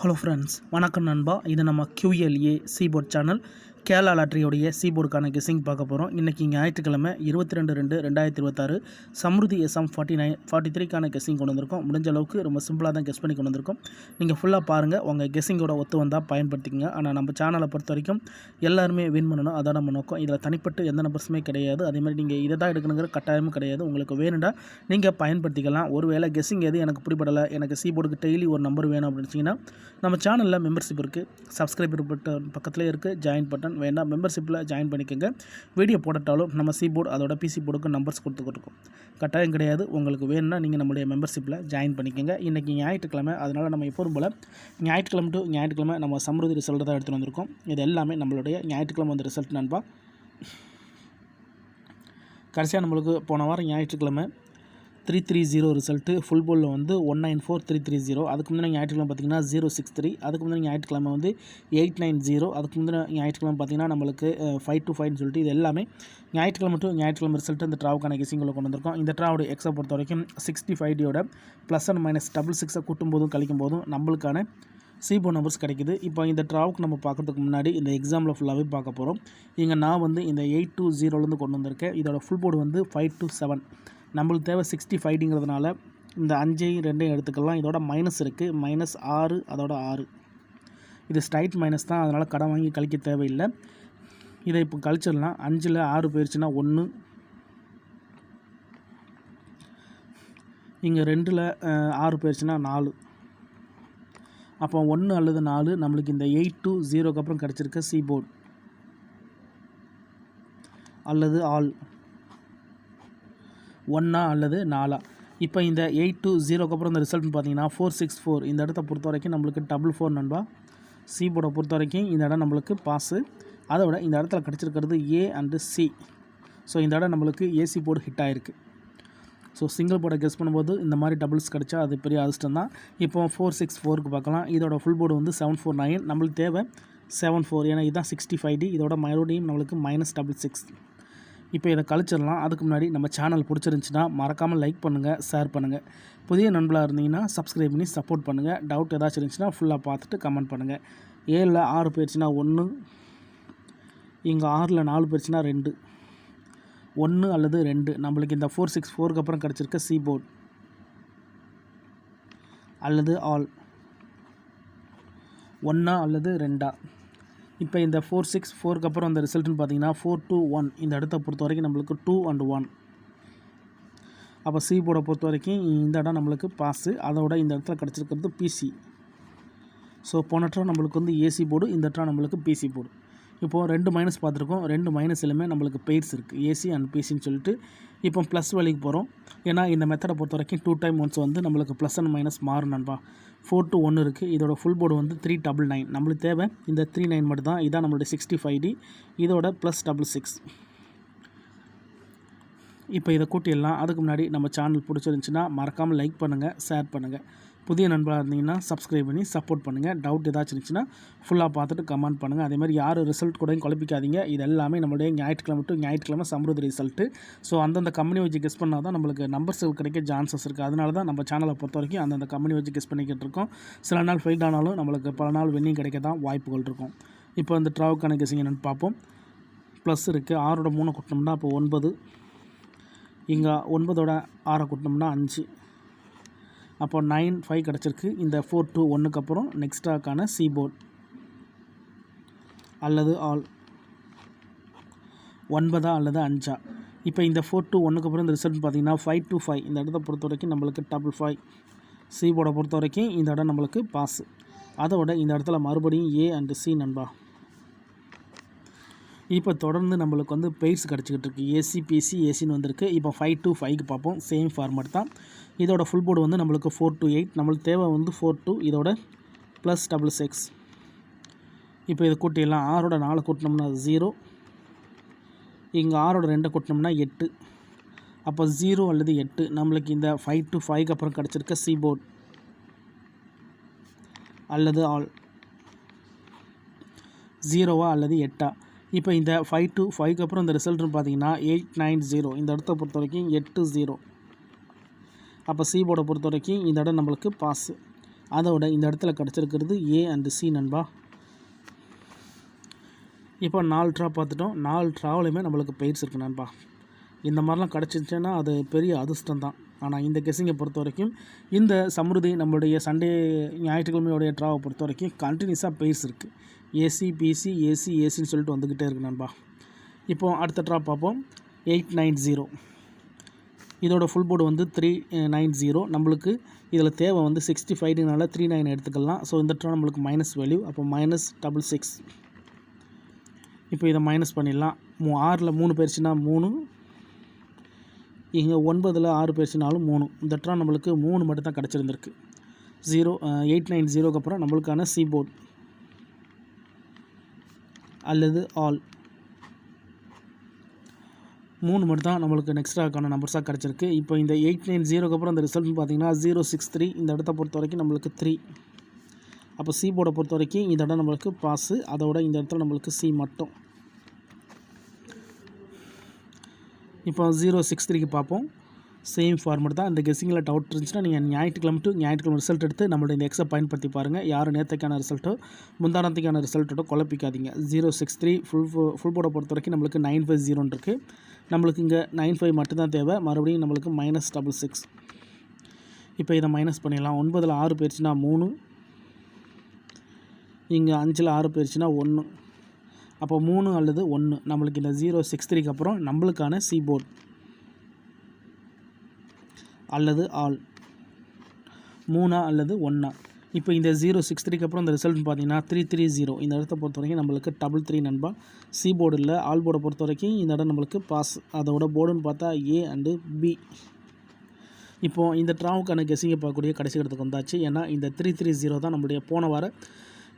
Hello friends, வணக்கம் நண்பா. இது நம்ம QLA சீபோர்ட் சேனல். கேரளா லாட்டரியோடைய சீபோர்டுக்கான கெஸ்ஸிங் பார்க்க போகிறோம். இன்றைக்கி ஞாயிற்றுக்கிழமை 22/2/2026 சம்ருதி SM 43க்கான கெஸ்ஸிங் கொண்டு வந்திருக்கோம். முடிஞ்ச அளவுக்கு ரொம்ப சிம்பிளாக தான் கெஸ் பண்ணி கொண்டு வந்திருக்கோம். நீங்கள் ஃபுல்லாக பாருங்கள், உங்கள் கெஸ்ஸிங்கோட ஒத்து வந்தால் பயன்படுத்திக்கங்க. ஆனால் நம்ம சேனலை பொறுத்த வரைக்கும் எல்லாருமே வின் பண்ணணும், அதான் நம்ம நோக்கம். இதில் தனிப்பட்டு எந்த நம்பர்ஸுமே கிடையாது. அதேமாதிரி நீங்கள் இதை தான் எடுக்கணுங்கிற கட்டாயமும் கிடையாது. உங்களுக்கு வேணுண்டா நீங்கள் பயன்படுத்திக்கலாம். ஒருவேளை கெஸ்ஸிங் எது எனக்கு பிடிபடலை, எனக்கு சீபோர்டுக்கு டெய்லி ஒரு நம்பர் வேணும் அப்படின்னு நம்ம சேனலில் மெம்பர்ஷிப் இருக்குது. சப்ஸ்கிரைபர் பட்டன் பக்கத்துலேயே இருக்குது, ஜாயின் பட்டன் வேண்டாம், மெம்பர்ஷிப்பில் ஜாயின் பண்ணிக்கோங்க. வீடியோ போடட்டாலும் நம்ம சீபோர்டு அதோட PC போர்டுக்கு நம்பர்ஸ் கொடுத்துக்கிட்டுருக்கோம். கட்டாயம் கிடையாது. உங்களுக்கு வேணும்னா நீங்கள் நம்மளுடைய மெம்பர்ஷிப்பில் ஜாயின் பண்ணிக்கோங்க. இன்றைக்கி ஞாயிற்றுக்கிழமை, அதனால் நம்ம எப்போதும் போல் ஞாயிற்றுக்கிழமை டு ஞாயிற்றுக்கிழமை நம்ம சம்ருதி ரிசல்ட் தான் எடுத்துகிட்டு வந்திருக்கோம். இது எல்லாமே நம்மளுடைய ஞாயிற்றுக்கிழமை வந்த ரிசல்ட் நண்பா. கடைசியாக நம்மளுக்கு போன வாரம் ஞாயிற்றுக்கிழமை 330 ரிசல்ட்டு ஃபுல் போலில் வந்து 194330. அதுக்கு முந்தின ஞாயிற்றுக்கிழமை பார்த்திங்கன்னா 063. அதுக்கு முந்தின ஞாயிற்றுக்கிழமை வந்து 890. அதுக்கு முந்தின ஞாயிற்றுக்கிழமை பார்த்திங்கன்னா நம்மளுக்கு 525 சொல்லிட்டு இது எல்லாமே ஞாயிற்றுக்கிழமை டு ஞாயிற்றுக்கிழமை ரிசல்ட்டு இந்த ட்ராவுக்கான கெஸ்ஸிங்கில் கொண்டு வந்திருக்கோம். இந்த ட்ராவோட எக்ஸை பொறுத்த வரைக்கும் 65டியோட ப்ளஸ் அண்ட் மைனஸ் 666 கூட்டும் போதும் கழிக்கும் போதும் நம்மளுக்கான சீபோர்ட் நம்பர்ஸ் கிடைக்குது. இப்போ இந்த ட்ராவுக்கு நம்ம பார்க்கறதுக்கு முன்னாடி இந்த எக்ஸாமில் ஃபுல்லாகவே பார்க்க போகிறோம். இங்கே நான் வந்து இந்த 820 கொண்டு வந்திருக்கேன். இதோட ஃபுல் போர்டு வந்து 527. நம்மளுக்கு தேவை 65டிங்கிறதுனால இந்த 5ஐயும் 2ஐயும் எடுத்துக்கலாம். இதோட மைனஸ் இருக்குது, -6, அதோட 6. இது ஸ்ட்ரைட் மைனஸ் தான், அதனால் கடன் வாங்கி கழிக்க தேவையில்லை. இதை இப்போ கழிச்சிடலாம். 5ல் 6 போயிடுச்சுன்னா 1, இங்கே 2ல் 6 போயிடுச்சுன்னா 4. அப்போ 1 அல்லது 4 நம்மளுக்கு இந்த 820க்கு அப்புறம் கிடச்சிருக்க சீபோர்ட் அல்லது ஆல் 1 அல்லது 4. இப்போ இந்த 820க்கு அப்புறம் இந்த ரிசல்ட்னு பார்த்தீங்கன்னா 464. இந்த இடத்த பொறுத்த வரைக்கும் நம்மளுக்கு 4 நண்பா. சீபோர்டை பொறுத்த வரைக்கும் இந்த இடம் நம்மளுக்கு பாஸு. அதை விட இந்த இடத்துல கிடச்சிருக்கிறது A அண்டு C. ஸோ இந்த இடம் நம்மளுக்கு AC போர்டு ஹிட் ஆகிருக்கு. ஸோ சிங்கிள் போர்டை கெஸ் பண்ணும்போது இந்த மாதிரி டபுள்ஸ் கிடச்சா அது பெரிய அதிர்ஷ்டம் தான். இப்போ 464க்கு பார்க்கலாம். இதோட ஃபுல் போர்டு வந்து 749. நம்மளுக்கு தேவை 74, ஏன்னா இதுதான் 65D. இதோட மறுபடியும் நம்மளுக்கு -66. இப்போ இதை கழிச்சிடலாம். அதுக்கு முன்னாடி நம்ம சேனல் பிடிச்சிருந்துச்சின்னா மறக்காமல் லைக் பண்ணுங்கள், ஷேர் பண்ணுங்கள். புதிய நண்பர்களாக இருந்தீங்கன்னா சப்ஸ்கிரைப் பண்ணி சப்போர்ட் பண்ணுங்கள். டவுட் ஏதாச்சும் இருந்துச்சுன்னா ஃபுல்லாக பார்த்துட்டு கமெண்ட் பண்ணுங்கள். 7ல் 6 போயிடுச்சுன்னா 1, இங்கே 6ல் 4 போயிடுச்சுன்னா 2, 1 அல்லது 2. நம்மளுக்கு இந்த 464க்கு அப்புறம் கிடச்சிருக்க சீபோர்ட் அல்லது ஆல் 1 அல்லது 2. இப்போ இந்த 464க்கு அப்புறம் அந்த ரிசல்ட்னு பார்த்தீங்கன்னா 421. இந்த இடத்த பொறுத்த வரைக்கும் நம்மளுக்கு 2 அண்ட் 1. அப்போ சி போர்டை பொறுத்த வரைக்கும் இந்த இடம் நம்மளுக்கு பாஸு. அதோட இந்த இடத்துல கிடச்சிருக்கிறது PC. ஸோ போன ட்ரா நம்மளுக்கு வந்து AC போர்டு, இந்த ட்ரா நம்மளுக்கு PC போர்டு. இப்போது 2 மைனஸ் பார்த்துருக்கோம். 2 மைனஸ்லையுமே நம்மளுக்கு பெய்ர்ஸ் இருக்குது, AC அண்ட் PCன்னு சொல்லிட்டு. இப்போ ப்ளஸ் வழிக்கு போகிறோம். ஏன்னா இந்த மெத்தடை பொறுத்த வரைக்கும் 2 டைம் ஒன்ஸ் வந்து நம்மளுக்கு ப்ளஸ் அண்ட் மைனஸ் மாறும் நண்பா. 4 to 1 இருக்குது. இதோட ஃபுல் போர்டு வந்து 399. நம்மளுக்கு தேவை இந்த 39 மட்டும் தான். இதான் நம்மளுடைய 65D. இதோட +66. இப்போ இதை கூட்டிடலாம். அதுக்கு முன்னாடி நம்ம சேனல் பிடிச்சிருந்துச்சின்னா மறக்காமல் லைக் பண்ணுங்கள், ஷேர் பண்ணுங்கள். புதிய நண்பராக இருந்தீங்கன்னா சப்ஸ்கிரைப் பண்ணி சப்போர்ட் பண்ணுங்கள். டவுட் ஏதாச்சும் இருந்துச்சுன்னா ஃபுல்லாக பார்த்துட்டு கமெண்ட் பண்ணுங்கள். அதேமாதிரி யார் ரிசல்ட் கூடயும் குழப்பிக்காதீங்க. இது எல்லாமே நம்மளுடைய ஞாயிற்றுக்கிழமை டு ஞாயிற்றுக்கிழமை சம்ருதி ரிசல்ட்டு. ஸோ அந்தந்த கம்பெனி வச்சு கெஸ் பண்ணால் தான் நம்மளுக்கு நம்பர்ஸ் கிடைக்க சான்சஸ் இருக்குது. அதனால தான் நம்ம சேனலை பொறுத்த வரைக்கும் அந்தந்த கம்பெனி வச்சு கெஸ் பண்ணிக்கிட்டு இருக்கோம். சில நாள் ஃபெயில் ஆனாலும் நம்மளுக்கு பல நாள் வின்னிங் கிடைக்க தான் வாய்ப்புகள் இருக்கும். இப்போ இந்த ட்ராவுக்கான கெஸ்ஸிங் என்னென்னு பார்ப்போம். ப்ளஸ் இருக்குது. 6ஓட 3 கூட்டினோம்னா அப்போ 9. இங்கே 9ஓட 6 கூட்டினோம்னா 5. அப்போ 95 கிடச்சிருக்கு. இந்த 421க்கு அப்புறம் நெக்ஸ்ட்டாக்கான சீபோர்ட் அல்லது ஆல் 9 அல்லது 5. இப்போ இந்த 421க்கு அப்புறம் இந்த ரிசல்ட் பார்த்திங்கன்னா 525. இந்த இடத்த பொறுத்த வரைக்கும் நம்மளுக்கு 55. சீபோர்டை பொறுத்த வரைக்கும் இந்த இடம் நம்மளுக்கு பாஸு. அதோட இந்த இடத்துல மறுபடியும் A அண்டு C நண்பா. இப்போ தொடர்ந்து நம்மளுக்கு வந்து பெய்ர்ஸ் கிடச்சிக்கிட்டு இருக்குது. AC PC ACன்னு வந்திருக்கு. இப்போ 525க்கு பார்ப்போம். சேம் ஃபார்மேட் தான். இதோட ஃபுல் போர்டு வந்து நம்மளுக்கு 428. நம்மளுக்கு தேவை வந்து 42. இதோட +66. இப்போ இதை கூட்டிடலாம். 6ஓட 4 கூட்டினோம்னா 0. இங்கே 6ஓட 2 கூட்டினோம்னா 8. அப்போ 0 அல்லது 8 நம்மளுக்கு இந்த 525க்கு அப்புறம் கிடச்சிருக்க சீபோர்ட் அல்லது ஆல் 0வா அல்லது 8. இப்போ இந்த 525க்கு அப்புறம் இந்த ரிசல்ட்னு பார்த்தீங்கன்னா 890. இந்த இடத்த பொறுத்த வரைக்கும் 80. அப்போ சி போர்டை பொறுத்த வரைக்கும் இந்த இடம் நம்மளுக்கு பாஸு. அதோட இந்த இடத்துல கிடச்சிருக்கிறது ஏ அண்டு சி நண்பா. இப்போ 4 ட்ரா பார்த்துட்டோம். 4 ட்ராவிலையுமே நம்மளுக்கு பெயர்ஸ் இருக்குது நண்பா. இந்த மாதிரிலாம் கிடச்சிச்சின்னா அது பெரிய அதிர்ஷ்டம் தான். ஆனால் இந்த கெஸ்ஸிங்கை பொறுத்த வரைக்கும் இந்த சம்ருதி நம்மளுடைய சண்டே ஞாயிற்றுக்கிழமையோடைய ட்ராவை பொறுத்த வரைக்கும் கண்டினியூஸாக பெயர்ஸ் இருக்குது. ஏசி பிசி ஏசி ஏசின்னு சொல்லிட்டு வந்துக்கிட்டே இருக்குது நண்பா. இப்போது அடுத்த ட்ரா பார்ப்போம். 890 இதோட ஃபுல் போர்டு வந்து 390. நம்மளுக்கு இதில் தேவை வந்து 65னால 39 எடுத்துக்கலாம். ஸோ இந்த ட்ரா நம்மளுக்கு மைனஸ் வேல்யூ. அப்போ -66. இப்போ இதை மைனஸ் பண்ணிடலாம். 6ல் 3 போயிடுச்சுன்னா 3, இங்கே 9ல் 6 போயிடுச்சுனாலும் 3. இந்த ட்ரா நம்மளுக்கு 3 மட்டும் தான் கிடச்சிருந்துருக்கு. 890க்கு அப்புறம் நம்மளுக்கான சி போர்டு அல்லது ஆல் 3 மட்டும் தான் நம்மளுக்கு நெக்ஸ்ட்டாக்கான நம்பர்ஸாக கிடச்சிருக்கு. இப்போ இந்த 890க்கு அப்புறம் அந்த ரிசல்ட்னு பார்த்தீங்கன்னா 063. இந்த இடத்த பொறுத்த வரைக்கும் நம்மளுக்கு 3. அப்போ சி போர்டை பொறுத்த வரைக்கும் இந்த இடம் நம்மளுக்கு பாஸு. அதோட இந்த இடத்துல நம்மளுக்கு சி மட்டும். இப்போ 063க்கு பார்ப்போம். சேம் ஃபார்மேட் தான். இந்த கெஸ்ஸிங்கில் டவுட் இருந்துச்சுன்னா நீங்கள் ஞாயிற்றுக்கிழமை ரிசல்ட் எடுத்து நம்மளோட இந்த எக்ஸை பயன்படுத்தி பாருங்கள். யாரும் நேற்றுக்கான ரிசல்ட்டோ முந்தானத்துக்கான ரிசல்ட்டோ குழப்பிக்காதீங்க. 063 ஃபுல் போர்டை பொறுத்த வரைக்கும் நம்மளுக்கு 950 இருக்குது. நம்மளுக்கு இங்கே 95 மட்டும்தான் தேவை. மறுபடியும் நம்மளுக்கு -66. இப்போ இதை மைனஸ் பண்ணிடலாம். 9ல் 6 போயிடுச்சுன்னா 3, இங்கே 5ல் 6 போயிடுச்சுன்னா 1. அப்போ 3 அல்லது 1 நம்மளுக்கு இந்த 063க்கு அப்புறம் நம்மளுக்கான சி போர்டு அல்லது ஆல் 3 அல்லது 1. இப்போ இந்த 063க்கு அப்புறம் இந்த ரிசல்ட்னு பார்த்தீங்கன்னா 330. இந்த இடத்த பொறுத்த வரைக்கும் நம்மளுக்கு 33 நண்பா. சி போர்டு இல்லை. ஆல் போர்டை பொறுத்த வரைக்கும் இந்த இடம் நம்மளுக்கு பாஸ். அதோட போர்டுன்னு பார்த்தா ஏ அண்டு பி. இப்போது இந்த ட்ராவுக்கான கெஸ்ஸிங்கை பார்க்கக்கூடிய கடைசி இடத்துக்கு வந்தாச்சு. ஏன்னா இந்த 330 தான் நம்மளுடைய போன வார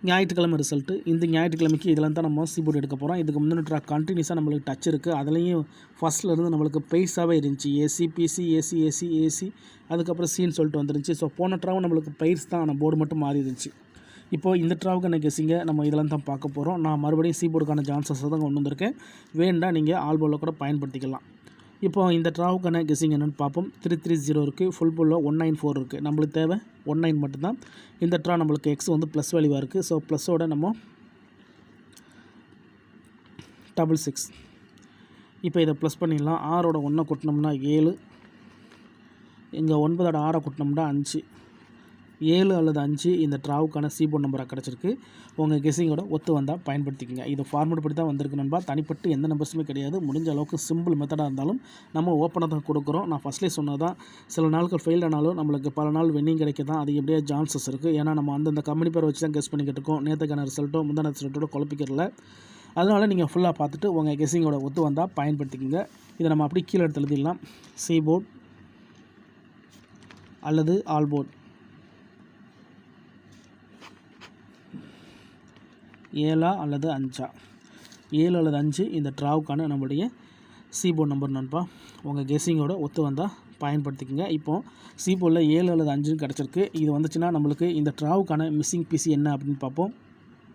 ஞாயிற்றுக்கிழமை ரிசல்ட்டு. இந்த ஞாயிற்றுக்கிழமைக்கு இதெல்லாம் தான் நம்ம சி போர்டு எடுக்க போகிறோம். இதுக்கு முந்தின ட்ரா கண்டினியூஸாக நம்மளுக்கு டச் இருக்குது. அதுலேயும் ஃபஸ்ட்லேருந்து நம்மளுக்கு பெய்ஸாகவே இருந்துச்சு. AC PC AC AC AC அதுக்கப்புறம் சின்னு சொல்லிட்டு வந்துருந்துச்சு. ஸோ போன ட்ராவும் நம்மளுக்கு பெய்ஸ் தான், ஆனால் போர்டு மட்டும் மாறி இருந்துச்சு. இப்போது இந்த ட்ராவுக்கான கெஸ்ஸிங்கை நம்ம இதெல்லாம் தான் பார்க்க போகிறோம். நான் மறுபடியும் சி போர்டுக்கான சான்சஸ் தான் கொண்டு வந்திருக்கேன். வேண்டாம் நீங்கள் ஆல் போர்டில் கூட பயன்படுத்திக்கலாம். இப்போ இந்த ட்ராவுக்கான கெஸ்ஸிங் என்னென்னு பார்ப்போம். 330 இருக்குது. ஃபுல் போர்டில் 194 இருக்குது. நம்மளுக்கு தேவை 19 மட்டும்தான். இந்த ட்ரா நம்மளுக்கு எக்ஸ் வந்து ப்ளஸ் வேல்யூவாக இருக்குது. ஸோ ப்ளஸோட நம்ம 66. இப்போ இதை ப்ளஸ் பண்ணிடலாம். 6ஓட 1 கூட்டினோம்னா 7, இங்கே 9ஓட 6 கூட்டினோம்னா 5. 7 அல்லது 5 இந்த ட்ராவுக்கான சி போர்டு நம்பராக கிடச்சிருக்கு. உங்கள் கெஸ்ஸிங்கோட ஒத்து வந்தால் பயன்படுத்திக்கங்க. இது ஃபார்மேட் படி தான் வந்திருக்கு நண்பா. தனிப்பட்டு எந்த நம்பர்ஸுமே கிடையாது. முடிஞ்ச அளவுக்கு சிம்பிள் மெத்தடாக இருந்தாலும் நம்ம ஓப்பனாக தான் கொடுக்குறோம். நான் ஃபஸ்ட்லேயே சொன்னது தான், சில நாட்கள் ஃபெயில் ஆனாலும் நம்மளுக்கு பல நாள் வின்னிங் கிடைக்க தான் அது எப்படியா சான்சஸ் இருக்குது. ஏன்னா நம்ம அந்தந்த கம்பெனி பேரை வச்சு தான் கெஸ் பண்ணிக்கிட்டு இருக்கோம். நேற்றுக்கான ரிசல்ட்டோ முந்தான ரிசல்ட்டோட குழப்பிக்கிறல. அதனால் நீங்கள் ஃபுல்லாக பார்த்துட்டு உங்கள் கெஸ்ஸிங்கோட ஒத்து வந்தால் பயன்படுத்திக்கங்க. இதை நம்ம அப்படி கீழே எடுத்து எழுதிடலாம். சி போர்டு அல்லது ஆல் போர்டு 7 அல்லது 5. 7 அல்லது 5 இந்த ட்ராவுக்கான நம்மளுடைய சி போர்டு நம்பர் நண்பா. உங்கள் கெஸ்ஸிங்கோட ஒத்து வந்தால் பயன்படுத்திக்கங்க. இப்போது சி போர்டில் 7 அல்லது 5 கிடச்சிருக்கு. இது வந்துச்சுன்னா நம்மளுக்கு இந்த ட்ராவுக்கான மிஸ்ஸிங் பிசி என்ன அப்படின்னு பார்ப்போம்.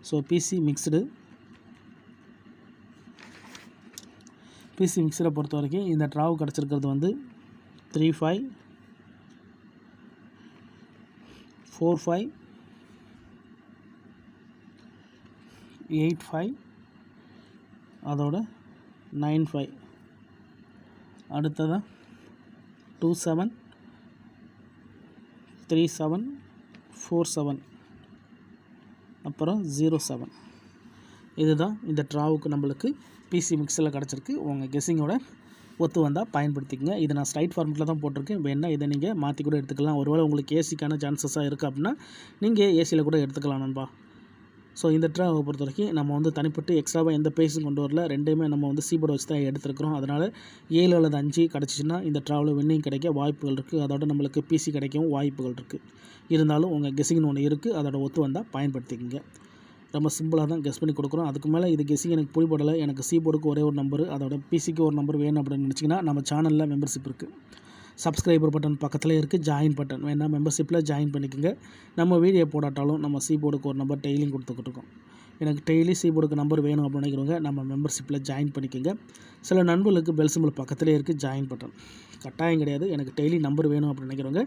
ஸோ பிசி மிக்ஸ்டு பொறுத்த வரைக்கும் இந்த ட்ராவு கிடச்சிருக்கிறது வந்து 35 45 85 அதோட 95 அடுத்ததாக 27 37 47 அப்புறம் 07. இதுதான் இந்த ட்ராவுக்கு நம்மளுக்கு பிசி மிக்ஸில் கிடச்சிருக்கு. உங்கள் கெஸ்ஸிங்கோட ஒத்து வந்தால் பயன்படுத்திக்கங்க. இதை நான் ஸ்ட்ரைட் ஃபார்மெட்டில் தான் போட்டிருக்கேன். வேணால் இதை நீங்கள் மாற்றி கூட எடுத்துக்கலாம். ஒருவேளை உங்களுக்கு ஏசிக்கான சான்சஸாக இருக்குது அப்படின்னா நீங்கள் ஏசியில் கூட எடுத்துக்கலாம் நண்பா. ஸோ இந்த ட்ராவை பொறுத்த வரைக்கும் நம்ம வந்து தனிப்பட்டு எக்ஸ்ட்ராவாக எந்த பேஸும் கொண்டு வரல. ரெண்டையுமே நம்ம வந்து சி போர்டை வச்சு தான் எடுத்துருக்கிறோம். அதனால் 7 அல்லது 5 கிடச்சிச்சின்னா இந்த ட்ராவில் வின்னிங் கிடைக்க வாய்ப்புகள் இருக்குது. அதோட நம்மளுக்கு பிசி கிடைக்கவும் வாய்ப்புகள் இருக்குது. இருந்தாலும் உங்கள் கெஸ்ஸிங்னு ஒன்று இருக்குது. அதோட ஒத்து வந்தால் பயன்படுத்திக்கங்க. ரொம்ப சிம்பிளாக தான் கெஸ் பண்ணி கொடுக்குறோம். அதுக்கு மேலே இது கெஸ்ஸிங் எனக்கு பிடிபடலை. எனக்கு சி போர்டுக்கு ஒரே ஒரு நம்பர், அதோட பிசிக்கு ஒரு நம்பர் வேணும் அப்படின்னு நினச்சிங்கன்னா நம்ம சேனலில் மெம்பர்ஷிப் இருக்குது. சப்ஸ்கிரைபர் பட்டன் பக்கத்தில் இருக்குது. ஜாயின் பட்டன் வேணால் மெம்பர்ஷிப்பில் ஜாயின் பண்ணிக்கோங்க. நம்ம வீடியோ போடாட்டாலும் நம்ம சி போர்டுக்கு ஒரு நம்பர் டெய்லியும் கொடுத்துக்கிட்டு இருக்கோம். எனக்கு டெய்லி சீபோர்டுக்கு நம்பர் வேணும் அப்படின்னு நினைக்கிறவங்க நம்ம மெம்பர்ஷிப்பில் ஜாயின் பண்ணிக்கோங்க. சில நண்பர்களுக்கு பெல் சிம்பிள் பக்கத்துலேயே இருக்குது ஜாயின் பட்டன், கட்டாயம் கிடையாது. எனக்கு டெய்லி நம்பர் வேணும் அப்படின்னு நினைக்கிறவங்க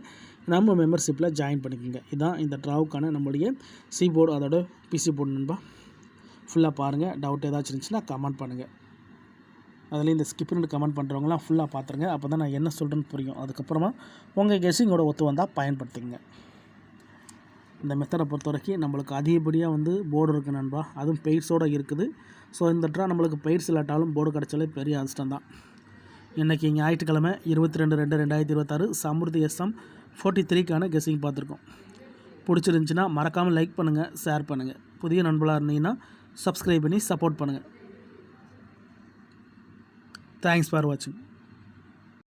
நம்ம மெம்பர்ஷிப்பில் ஜாயின் பண்ணிக்கோங்க. இதுதான் இந்த ட்ராவுக்கான நம்மளுடைய சீபோர்டு அதோட பிசி போர்டு நண்பா. ஃபுல்லாக பாருங்கள். டவுட் ஏதாச்சும் இருந்துச்சுன்னா கமெண்ட் பண்ணுங்கள். அதில் இந்த ஸ்கிப்னு கமெண்ட் பண்ணுறவங்களாம் ஃபுல்லாக பார்த்துருங்க. அப்போ தான் நான் என்ன சொல்கிறேன்னு புரியும். அதுக்கப்புறமா உங்கள் கெஸ்ஸிங்கோட ஒத்து வந்தால் பயன்படுத்திங்க. இந்த மெத்தடை பொறுத்த வரைக்கும் நம்மளுக்கு அதிகப்படியாக போர்டு இருக்குது நண்பா, அதுவும் பெய்ட்ஸோடு இருக்குது. ஸோ இந்த ட்ரா நம்மளுக்கு பெய்ட்ஸ் இல்லாட்டாலும் போர்டு கிடச்சாலே பெரிய அதிர்ஷ்டம் தான். இன்றைக்கி ஞாயிற்றுக்கிழமை 22/2/2026 சமுர்தி SM 43க்கான கெஸ்ஸிங் பார்த்துருக்கோம். பிடிச்சிருந்துச்சின்னா மறக்காமல் லைக் பண்ணுங்கள், ஷேர் பண்ணுங்கள். புதிய நண்பர்களாக இருந்தீங்கன்னா சப்ஸ்கிரைப் பண்ணி சப்போர்ட் பண்ணுங்கள். தேங்க்ஸ் ஃபார் வாட்சிங்.